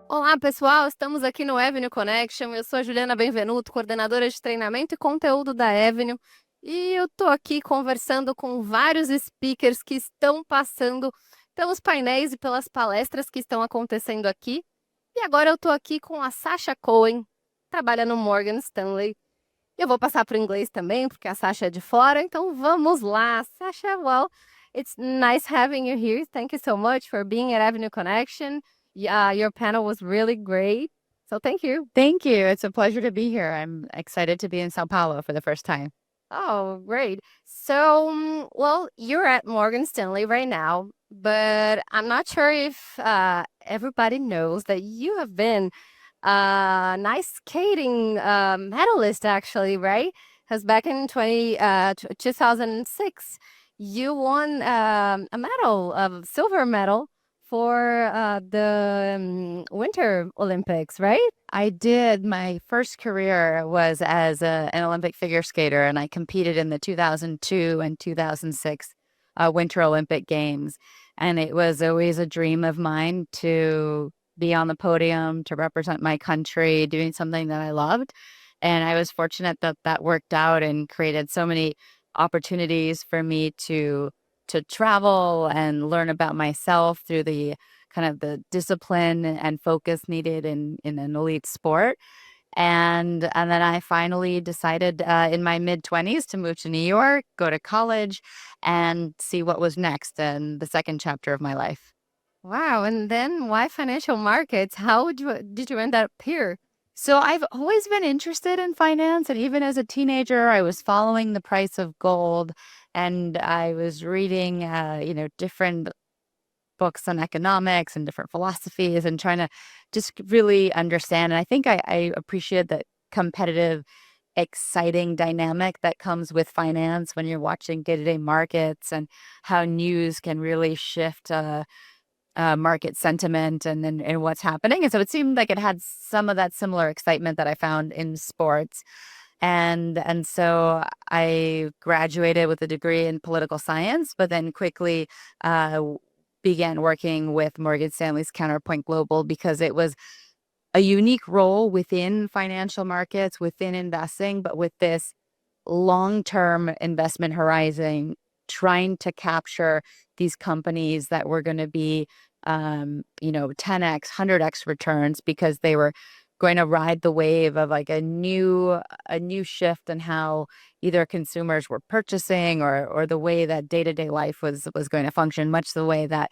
Olá, pessoal! Estamos aqui no Avenue Connection. Eu sou a Juliana Benvenuto, coordenadora de treinamento e conteúdo da Avenue. E eu tô aqui conversando com vários speakers que estão passando pelos painéis e pelas palestras que estão acontecendo aqui. E agora eu tô aqui com a Sasha Cohen, trabalha no Morgan Stanley. Eu vou passar para o inglês também, porque a Sasha é de fora. Então vamos lá, Sasha. Well, it's nice having you here. Thank you so much for being at Avenue Connection. Yeah, your panel was really great. So thank you. Thank you. It's a pleasure to be here. I'm excited to be in Sao Paulo for the first time. Oh, great. So, well, you're at Morgan Stanley right now, but I'm not sure if everybody knows that you have been a nice skating medalist, actually, right? Because back in 2006, you won a medal, a silver medal for the Winter Olympics, right? I did. My first career was as an Olympic figure skater, and I competed in the 2002 and 2006 Winter Olympic Games. And it was always a dream of mine to be on the podium, to represent my country, doing something that I loved. And I was fortunate that that worked out and created so many opportunities for me to travel and learn about myself through the kind of the discipline and focus needed in an elite sport. And then I finally decided in my mid-20s to move to New York, go to college, and see what was next in the second chapter of my life. Wow. And then why financial markets? How did you end up here? So I've always been interested in finance, and even as a teenager, I was following the price of gold, and I was reading, different books on economics and different philosophies, and trying to just really understand. And I think I appreciate that competitive, exciting dynamic that comes with finance when you're watching day-to-day markets and how news can really shift market sentiment and what's happening. And so it seemed like it had some of that similar excitement that I found in sports. And so I graduated with a degree in political science, but then quickly began working with Morgan Stanley's Counterpoint Global because it was a unique role within financial markets, within investing, but with this long-term investment horizon, trying to capture these companies that were going to be 10x, 100x returns because they were going to ride the wave of like a new shift in how either consumers were purchasing or the way that day-to-day life was going to function, much the way that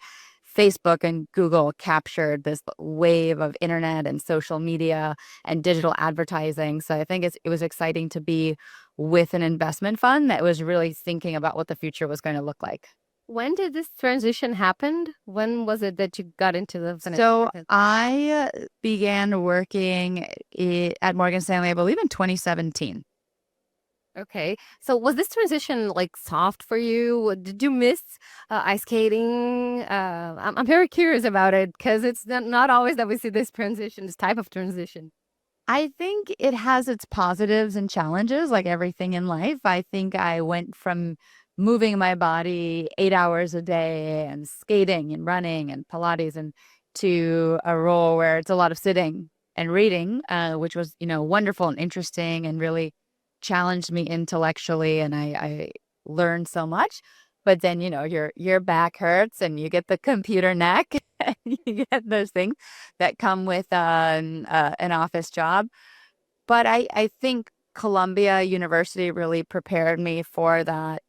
Facebook and Google captured this wave of internet and social media and digital advertising. So I think it was exciting to be with an investment fund that was really thinking about what the future was going to look like. When did this transition happen? When was it that you got into the financial So markets? I began working at Morgan Stanley, I believe, in 2017. Okay. So was this transition like soft for you? Did you miss ice skating? I'm very curious about it because it's not always that we see this transition, this type of transition. I think it has its positives and challenges, like everything in life. I think I went from moving my body 8 hours a day and skating and running and Pilates and to a role where it's a lot of sitting and reading, which was, wonderful and interesting and really challenged me intellectually. And I learned so much. But then, your back hurts and you get the computer neck and you get those things that come with an office job. But I think Columbia University really prepared me for that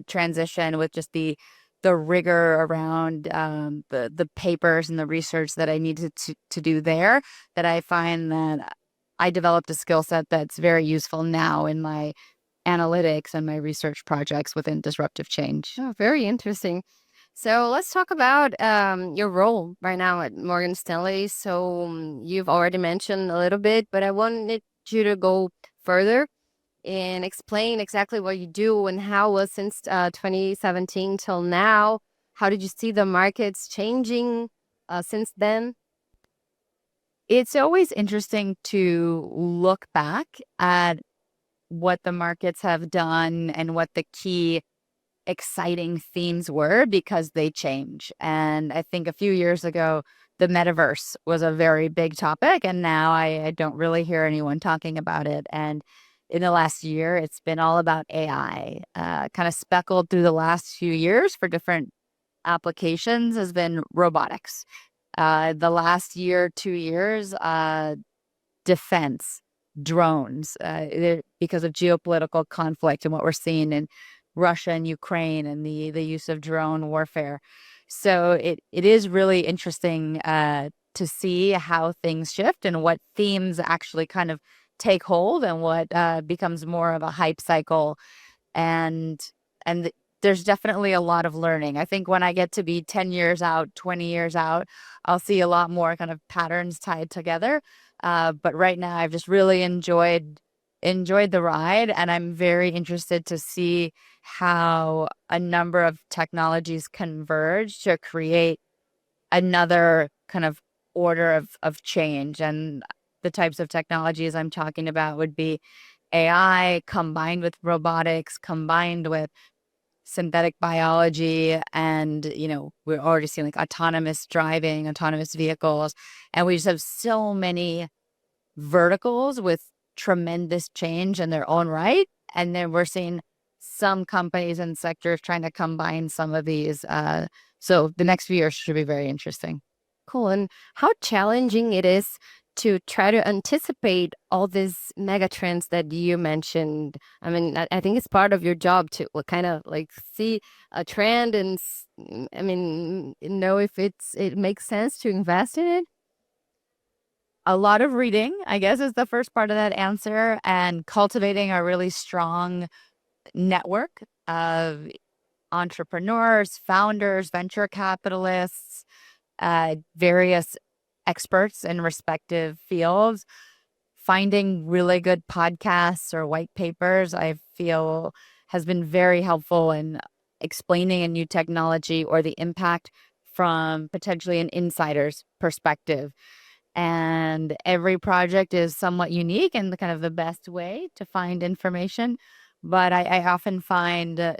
transition with just the rigor around the papers and the research that I needed to do there, that I find that I developed a skill set that's very useful now in my analytics and my research projects within disruptive change. Oh, very interesting. So let's talk about your role right now at Morgan Stanley. So you've already mentioned a little bit, but I wanted you to go further and explain exactly what you do and how was since 2017 till now. How did you see the markets changing since then? It's always interesting to look back at what the markets have done and what the key exciting themes were because they change. And I think a few years ago, the metaverse was a very big topic, and now I don't really hear anyone talking about it. And in the last year, it's been all about AI. Kind of speckled through the last few years for different applications has been robotics. The last year, 2 years, defense, drones, because of geopolitical conflict and what we're seeing in Russia and Ukraine and the use of drone warfare. So it is really interesting to see how things shift and what themes actually kind of take hold and what becomes more of a hype cycle. And there's definitely a lot of learning. I think when I get to be 10 years out, 20 years out, I'll see a lot more kind of patterns tied together. But right now, I've just really enjoyed the ride, and I'm very interested to see how a number of technologies converge to create another kind of order of change. And the types of technologies I'm talking about would be AI combined with robotics, combined with synthetic biology, and we're already seeing like autonomous driving, autonomous vehicles, and we just have so many verticals with tremendous change in their own right. And then we're seeing some companies and sectors trying to combine some of these. So the next few years should be very interesting. Cool. And how challenging it is to try to anticipate all these mega trends that you mentioned. I mean, I think it's part of your job to kind of like see a trend and I mean, know if it makes sense to invest in it. A lot of reading, I guess, is the first part of that answer, and cultivating a really strong network of entrepreneurs, founders, venture capitalists, various experts in respective fields. Finding really good podcasts or white papers, I feel, has been very helpful in explaining a new technology or the impact from potentially an insider's perspective. And every project is somewhat unique and kind of the best way to find information. But I often find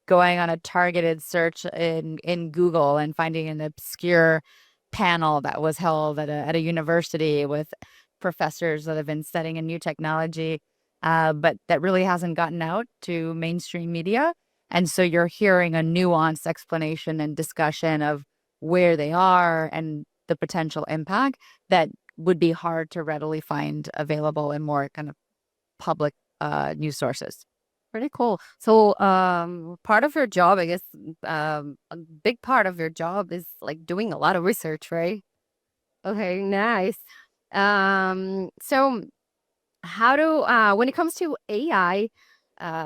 going on a targeted search in Google and finding an obscure panel that was held at a university with professors that have been studying a new technology, but that really hasn't gotten out to mainstream media. And so you're hearing a nuanced explanation and discussion of where they are and the potential impact that would be hard to readily find available in more kind of public news sources. Pretty cool. So, part of your job, I guess, a big part of your job is like doing a lot of research, right? Okay, nice. So how do when it comes to AI,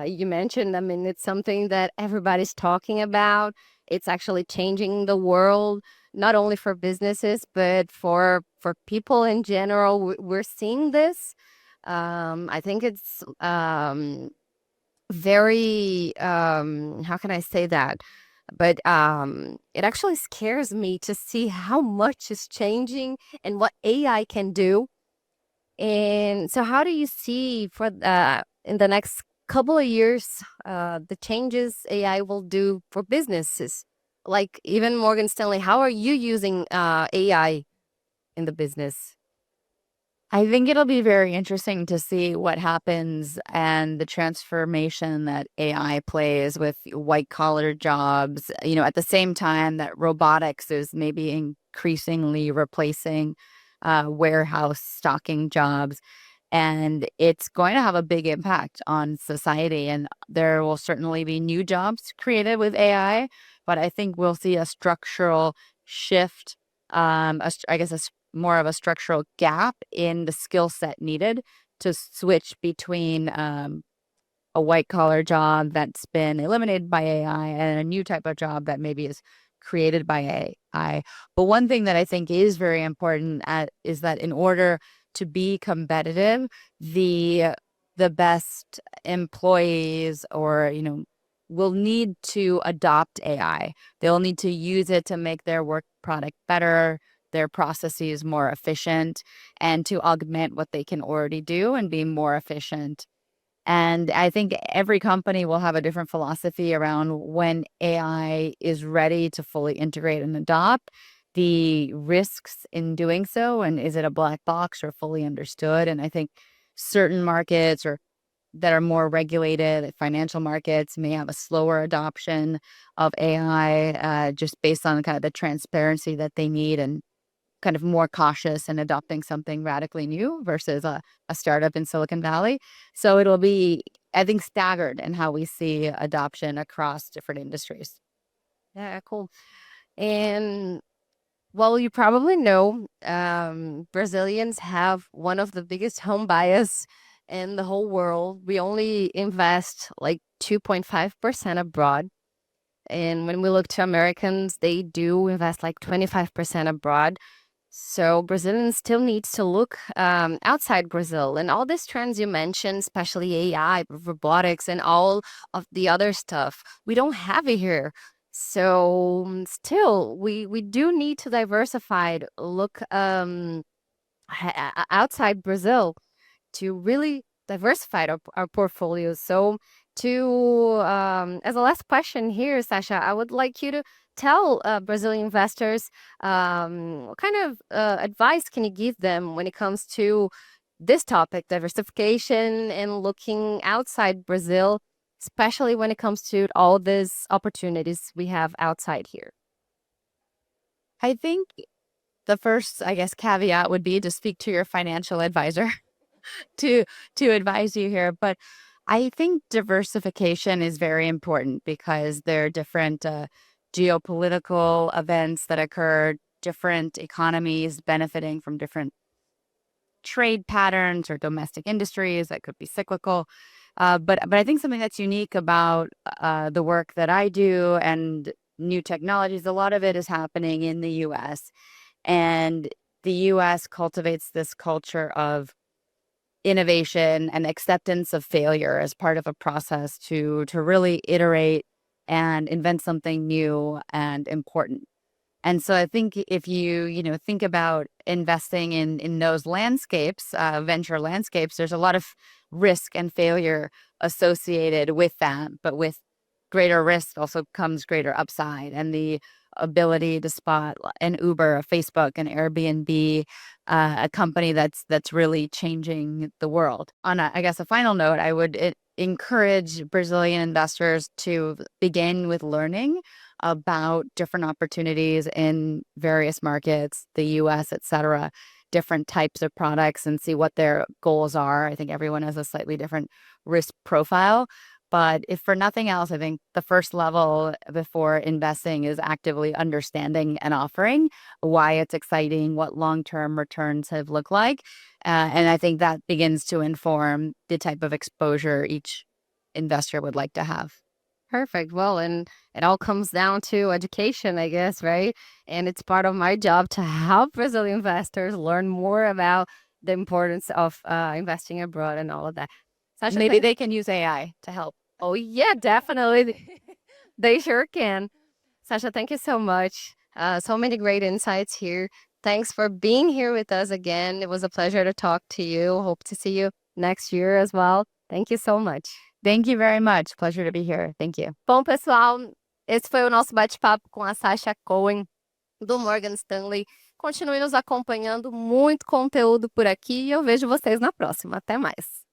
you mentioned, I mean, it's something that everybody's talking about. It's actually changing the world, not only for businesses, but for people in general. We're seeing this. I think it's very how can I say that? But it actually scares me to see how much is changing and what AI can do. And so how do you see for in the next couple of years the changes AI will do for businesses? Like even Morgan Stanley, how are you using AI in the business? I think it'll be very interesting to see what happens and the transformation that AI plays with white collar jobs, at the same time that robotics is maybe increasingly replacing warehouse stocking jobs. And it's going to have a big impact on society. And there will certainly be new jobs created with AI, but I think we'll see a structural shift, I guess more of a structural gap in the skill set needed to switch between a white collar job that's been eliminated by AI and a new type of job that maybe is created by AI. But one thing that I think is very important is that in order to be competitive, the best employees or will need to adopt AI. They'll need to use it to make their work product better, their processes more efficient, and to augment what they can already do and be more efficient. And I think every company will have a different philosophy around when AI is ready to fully integrate and adopt, the risks in doing so, and is it a black box or fully understood? And I think certain markets or that are more regulated, like financial markets, may have a slower adoption of AI, just based on kind of the transparency that they need, and kind of more cautious in adopting something radically new versus a startup in Silicon Valley. So it'll be, I think, staggered in how we see adoption across different industries. Yeah, cool. And well, you probably know Brazilians have one of the biggest home bias in the whole world. We only invest like 2.5% abroad. And when we look to Americans, they do invest like 25% abroad. So Brazilians still needs to look outside Brazil. And all these trends you mentioned, especially AI, robotics, and all of the other stuff, we don't have it here. So still, we do need to diversify, look outside Brazil to really diversify our portfolios. So as a last question here, Sasha, I would like you to tell Brazilian investors what kind of advice can you give them when it comes to this topic, diversification and looking outside Brazil, especially when it comes to all these opportunities we have outside here. I think the first, I guess, caveat would be to speak to your financial advisor to advise you here. But I think diversification is very important because there are different geopolitical events that occur, different economies benefiting from different trade patterns or domestic industries that could be cyclical. But I think something that's unique about the work that I do and new technologies, a lot of it is happening in the U.S. And the U.S. cultivates this culture of innovation and acceptance of failure as part of a process to really iterate and invent something new and important. And so I think if you think about investing in those landscapes, venture landscapes, there's a lot of risk and failure associated with that. But with greater risk also comes greater upside, and the ability to spot an Uber, a Facebook, an Airbnb, a company that's really changing the world. On I guess a final note, I would encourage Brazilian investors to begin with learning about different opportunities in various markets, the US, et cetera, different types of products, and see what their goals are. I think everyone has a slightly different risk profile. But if for nothing else, I think the first level before investing is actively understanding and offering why it's exciting, what long-term returns have looked like. And I think that begins to inform the type of exposure each investor would like to have. Perfect. Well, and it all comes down to education, I guess, right? And it's part of my job to help Brazilian investors learn more about the importance of investing abroad and all of that. Sasha, Maybe they can use AI to help. oh, yeah, definitely. They sure can. Sasha, thank you so much. So many great insights here. Thanks for being here with us again. It was a pleasure to talk to you. Hope to see you next year as well. Thank you so much. Thank you very much. Pleasure to be here. Thank you. Bom, pessoal, esse foi o nosso bate-papo com a Sasha Cohen, do Morgan Stanley. Continue nos acompanhando, muito conteúdo por aqui e eu vejo vocês na próxima. Até mais.